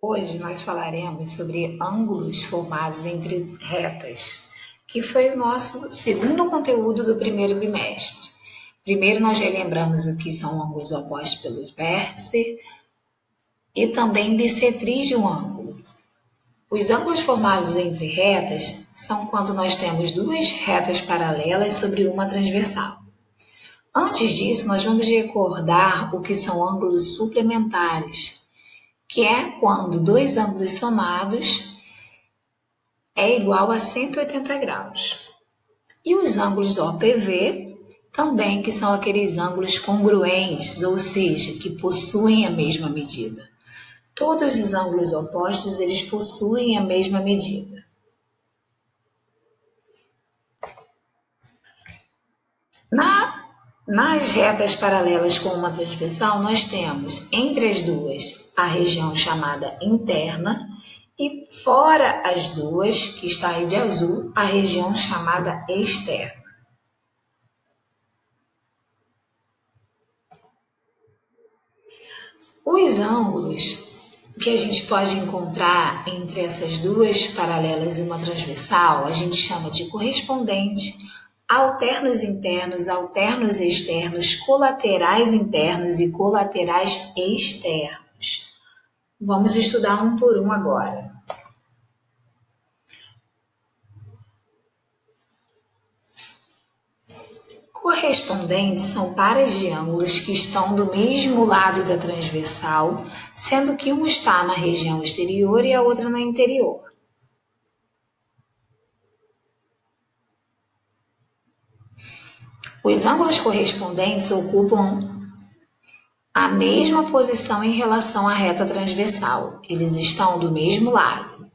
Hoje nós falaremos sobre ângulos formados entre retas, que foi o nosso segundo conteúdo do primeiro bimestre. Primeiro nós relembramos o que são ângulos opostos pelo vértice e também bissetriz de um ângulo. Os ângulos formados entre retas são quando nós temos duas retas paralelas sobre uma transversal. Antes disso, nós vamos recordar o que são ângulos suplementares, que é quando dois ângulos somados é igual a 180 graus. E os ângulos OPV também, que são aqueles ângulos congruentes, ou seja, que possuem a mesma medida. Todos os ângulos opostos, eles possuem a mesma medida. Nas retas paralelas com uma transversal, nós temos entre as duas a região chamada interna e fora as duas, que está aí de azul, a região chamada externa. Os ângulos que a gente pode encontrar entre essas duas paralelas e uma transversal, a gente chama de correspondente, alternos internos, alternos externos, colaterais internos e colaterais externos. Vamos estudar um por um agora. Correspondentes são pares de ângulos que estão do mesmo lado da transversal, sendo que um está na região exterior e a outra na interior. Os ângulos correspondentes ocupam a mesma posição em relação à reta transversal. Eles estão do mesmo lado.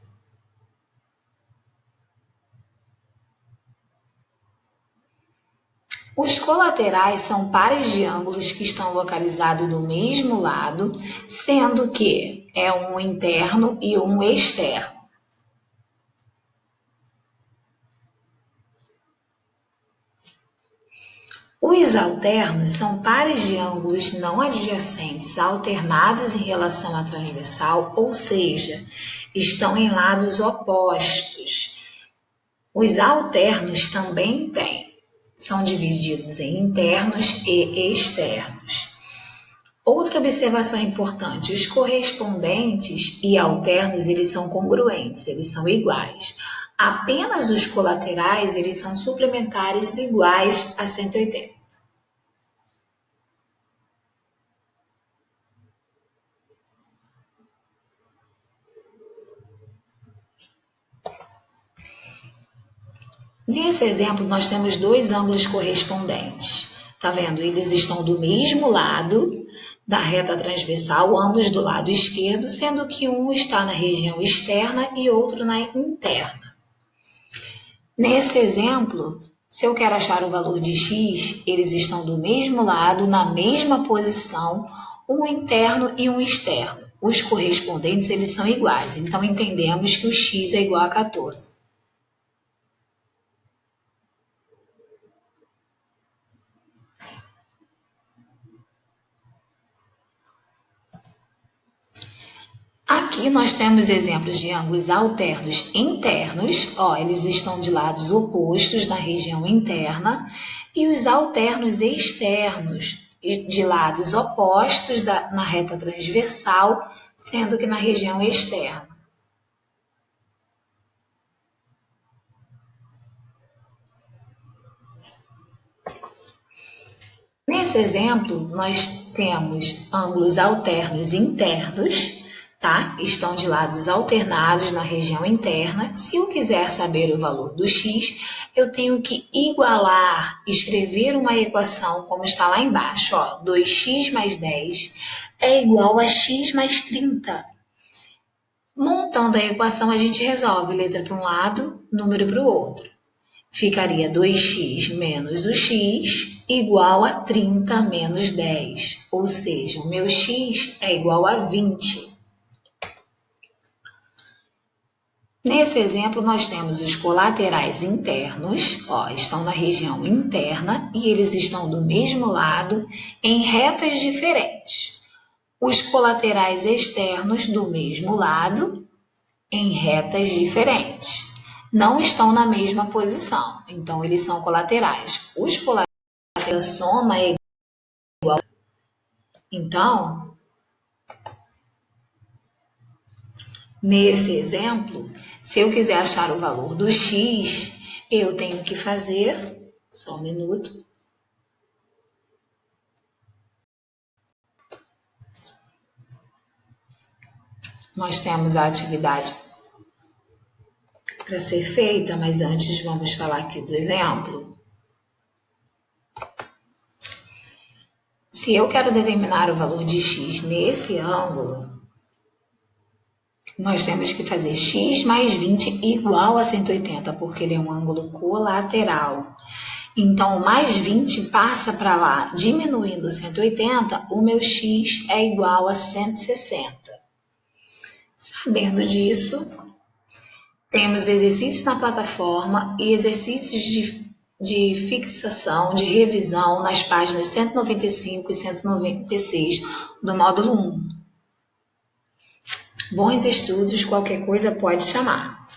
Os colaterais são pares de ângulos que estão localizados do mesmo lado, sendo que é um interno e um externo. Os alternos são pares de ângulos não adjacentes alternados em relação à transversal, ou seja, estão em lados opostos. Os alternos também são divididos em internos e externos. Outra observação importante, os correspondentes e alternos, eles são congruentes, eles são iguais. Apenas os colaterais, eles são suplementares iguais a 180. Nesse exemplo, nós temos dois ângulos correspondentes. Tá vendo? Eles estão do mesmo lado da reta transversal, ambos do lado esquerdo, sendo que um está na região externa e outro na interna. Nesse exemplo, se eu quero achar o valor de x, eles estão do mesmo lado, na mesma posição, um interno e um externo. Os correspondentes, eles são iguais, então entendemos que o x é igual a 14. Aqui nós temos exemplos de ângulos alternos internos, eles estão de lados opostos na região interna, e os alternos externos, de lados opostos na reta transversal, sendo que na região externa. Nesse exemplo, nós temos ângulos alternos internos, tá? Estão de lados alternados na região interna. Se eu quiser saber o valor do x, eu tenho que igualar, escrever uma equação como está lá embaixo. 2x mais 10 é igual a x mais 30. Montando a equação, a gente resolve letra para um lado, número para o outro. Ficaria 2x menos o x igual a 30 menos 10. Ou seja, o meu x é igual a 20. Nesse exemplo, nós temos os colaterais internos, estão na região interna e eles estão do mesmo lado em retas diferentes. os colaterais externos do mesmo lado em retas diferentes. Não estão na mesma posição, então eles são colaterais. Os colaterais, a soma é igual. Então, nesse exemplo, se eu quiser achar o valor do x, eu tenho que fazer, só um minuto, nós temos a atividade para ser feita, mas antes vamos falar aqui do exemplo. Se eu quero determinar o valor de x nesse ângulo, nós temos que fazer x mais 20 igual a 180, porque ele é um ângulo colateral. Então, o mais 20 passa para lá, diminuindo 180, o meu x é igual a 160. Sabendo disso, temos exercícios na plataforma e exercícios de fixação, de revisão nas páginas 195 e 196 do módulo 1. Bons estudos, qualquer coisa pode chamar.